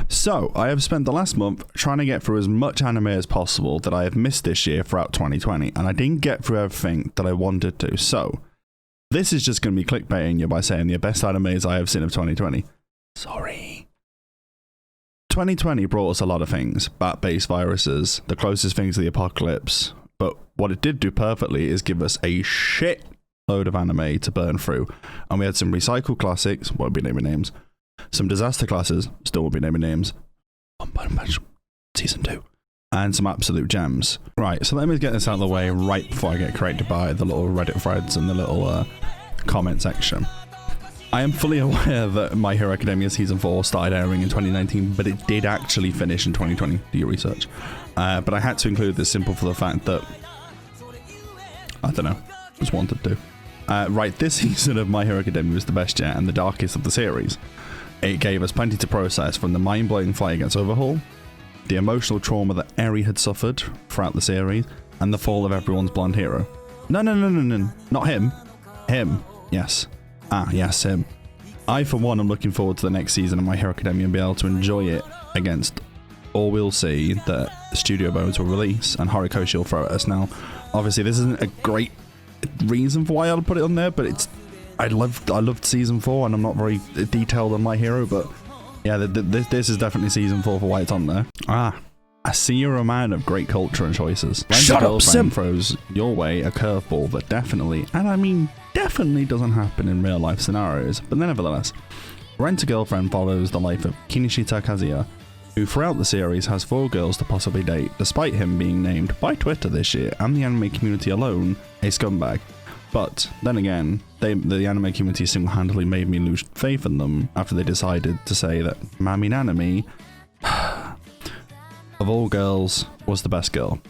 So, I have spent the last month trying to get through as much anime as possible that I have missed this year throughout 2020, and I didn't get through everything that I wanted to. So, this is just going to be clickbaiting you by saying the best animes I have seen of 2020. Sorry. 2020 brought us a lot of things. Bat-based viruses, the closest thing to the apocalypse. But what it did do perfectly is give us a shit load of anime to burn through. And we had some recycled classics, won't be naming names. Some disaster classes, still won't be naming names. One Punch Season 2. And some absolute gems. Right, so let me get this out of the way right before I get corrected by the little Reddit threads and the little comment section. I am fully aware that My Hero Academia Season 4 started airing in 2019, but it did actually finish in 2020. Do your research. But I had to include this simple for the fact that, I don't know, just wanted to. Right, this season of My Hero Academia was the best yet and the darkest of the series. It gave us plenty to process, from the mind-blowing fight against Overhaul, the emotional trauma that Eri had suffered throughout the series, and the fall of everyone's blonde hero. No, not him. Him, yes. Yes, him. I, for one, am looking forward to the next season of My Hero Academia and be able to enjoy it against all we'll see that Studio Bones will release and Horikoshi will throw at us. Now, obviously, this isn't a great reason for why I'll put it on there, but it's I loved Season 4, and I'm not very detailed on My Hero, but yeah, this is definitely Season 4 for why it's on there. I see you're a man of great culture and choices. Shut up, Sim! Throws your way a curveball that definitely, and I mean definitely, doesn't happen in real life scenarios, but nevertheless, Rent-a-Girlfriend follows the life of Kinishita Kazuya, who throughout the series has 4 girls to possibly date, despite him being named by Twitter this year and the anime community alone a scumbag. But then again, the anime community single-handedly made me lose faith in them after they decided to say that Mami Nanami, of all girls, was the best girl.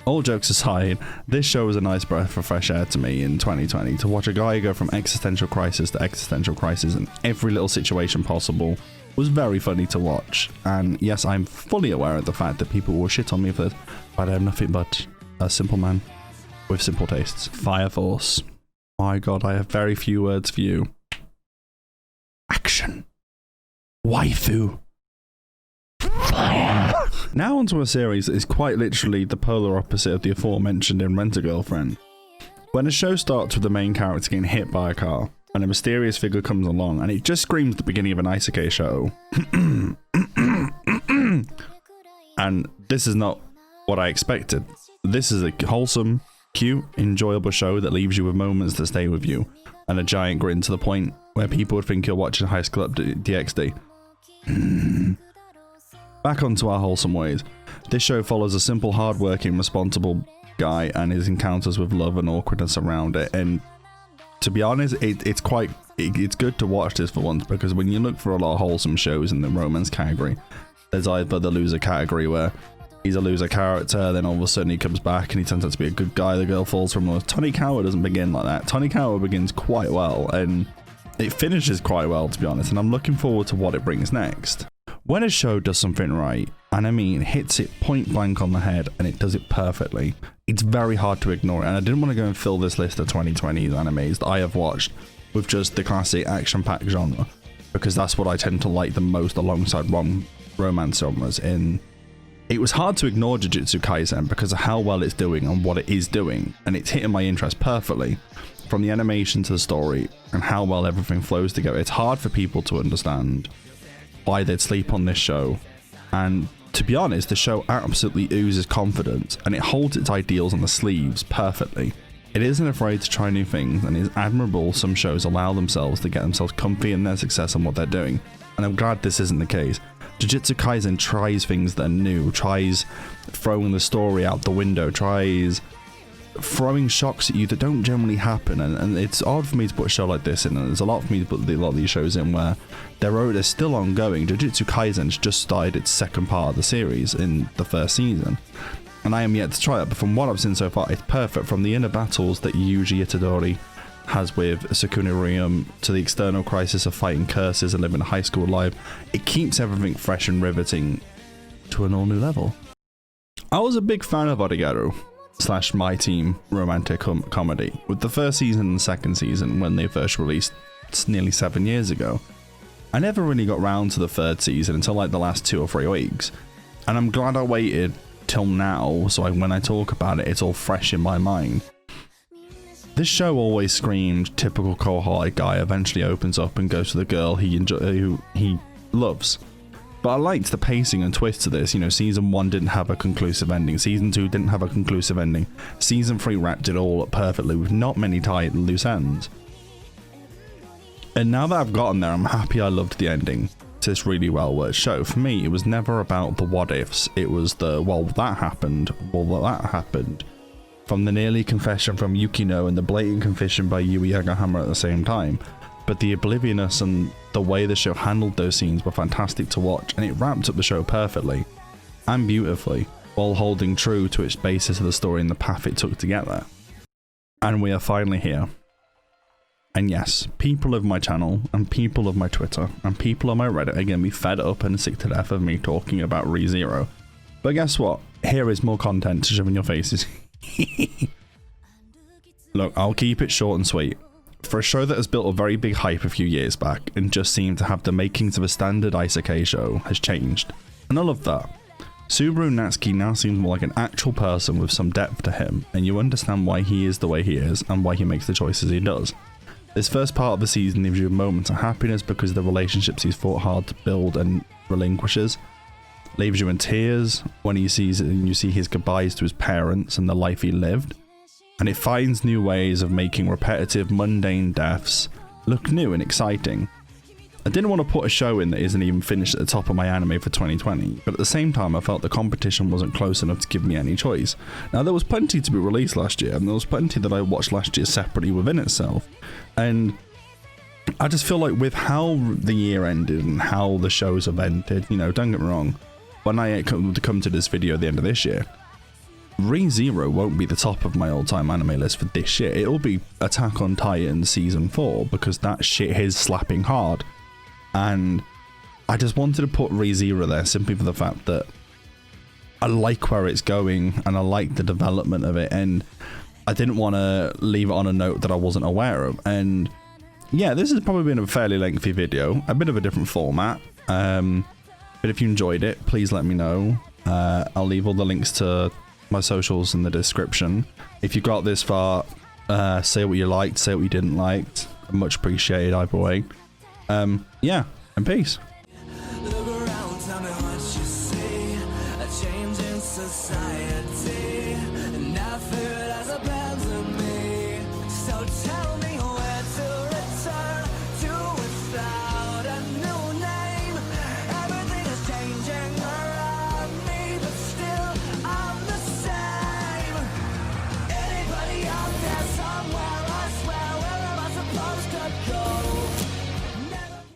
All jokes aside, this show was a nice breath of fresh air to me in 2020. To watch a guy go from existential crisis to existential crisis in every little situation possible was very funny to watch. And yes, I'm fully aware of the fact that people will shit on me for this, but I'm nothing but a simple man with simple tastes. Fire Force. My god, I have very few words for you. Action. Waifu. Fire. Now onto a series that is quite literally the polar opposite of the aforementioned in Rent-a-Girlfriend. When a show starts with the main character getting hit by a car, and a mysterious figure comes along, and it just screams the beginning of an isekai show. And this is not what I expected. This is a wholesome, cute, enjoyable show that leaves you with moments that stay with you, and a giant grin to the point where people would think you're watching High School DxD. Back onto our wholesome ways. This show follows a simple, hard-working, responsible guy and his encounters with love and awkwardness around it. And to be honest, it's good to watch this for once, because when you look for a lot of wholesome shows in the romance category, there's either the loser category where he's a loser character, then all of a sudden he comes back and he turns out to be a good guy, the girl falls from love. Tonikawa doesn't begin like that. Tonikawa begins quite well, and it finishes quite well, to be honest, and I'm looking forward to what it brings next. When a show does something right, and I mean hits it point blank on the head, and it does it perfectly, it's very hard to ignore it. And I didn't want to go and fill this list of 2020's animes that I have watched with just the classic action-packed genre, because that's what I tend to like the most alongside romance genres. It was hard to ignore Jujutsu Kaisen because of how well it's doing and what it is doing, and it's hitting my interest perfectly. From the animation to the story and how well everything flows together, it's hard for people to understand why they'd sleep on this show. And to be honest, the show absolutely oozes confidence, and it holds its ideals on the sleeves perfectly. It isn't afraid to try new things, and it's admirable some shows allow themselves to get themselves comfy in their success and what they're doing, and I'm glad this isn't the case. Jujutsu Kaisen tries things that are new, tries throwing the story out the window, tries throwing shocks at you that don't generally happen, and it's odd for me to put a show like this in, and there's a lot for me to put a lot of these shows in where they're still ongoing. Jujutsu Kaisen's just started its second part of the series in the first season, and I am yet to try it, but from what I've seen so far, it's perfect. From the inner battles that Yuji Itadori has with Sukuna Ryum to the external crisis of fighting curses and living a high school life, it keeps everything fresh and riveting to an all new level. I was a big fan of Arigaru / My Team romantic comedy, with the first season and the second season when they first released nearly 7 years ago. I never really got round to the third season until like the last 2 or 3 weeks, and I'm glad I waited till now, so when I talk about it, it's all fresh in my mind. This show always screamed typical Kohai guy eventually opens up and goes to the girl who he loves. But I liked the pacing and twist to this. You know, season 1 didn't have a conclusive ending, season 2 didn't have a conclusive ending, season 3 wrapped it all up perfectly with not many tight loose ends. And now that I've gotten there, I'm happy I loved the ending to this really well worked show. For me, it was never about the what ifs, it was the, well, that happened, from the nearly confession from Yukino and the blatant confession by Yui Yagahama at the same time. But the obliviousness and the way the show handled those scenes were fantastic to watch, and it wrapped up the show perfectly and beautifully, while holding true to its basis of the story and the path it took to get there. And we are finally here. And yes, people of my channel, and people of my Twitter, and people on my Reddit are going to be fed up and sick to death of me talking about ReZero. But guess what? Here is more content to shove in your faces. Look, I'll keep it short and sweet. For a show that has built a very big hype a few years back and just seemed to have the makings of a standard isekai show has changed, and I love that. Subaru Natsuki now seems more like an actual person with some depth to him, and you understand why he is the way he is and why he makes the choices he does. This first part of the season gives you moments of happiness because of the relationships he's fought hard to build and relinquishes. Leaves you in tears when you see his goodbyes to his parents and the life he lived. And it finds new ways of making repetitive, mundane deaths look new and exciting. I didn't want to put a show in that isn't even finished at the top of my anime for 2020, but at the same time I felt the competition wasn't close enough to give me any choice. Now there was plenty to be released last year, and there was plenty that I watched last year separately within itself, and I just feel like with how the year ended and how the shows have ended, you know, don't get me wrong, when I come to this video at the end of this year, ReZero won't be the top of my all-time anime list for this year. It'll be Attack on Titan Season 4, because that shit is slapping hard. And I just wanted to put ReZero there simply for the fact that I like where it's going and I like the development of it, and I didn't want to leave it on a note that I wasn't aware of. And yeah, this has probably been a fairly lengthy video, a bit of a different format, but if you enjoyed it, please let me know. I'll leave all the links to my socials in the description. If you got this far, say what you liked, say what you didn't like. Much appreciated either way. Yeah, and peace. Look around, tell me what you see. A change in society.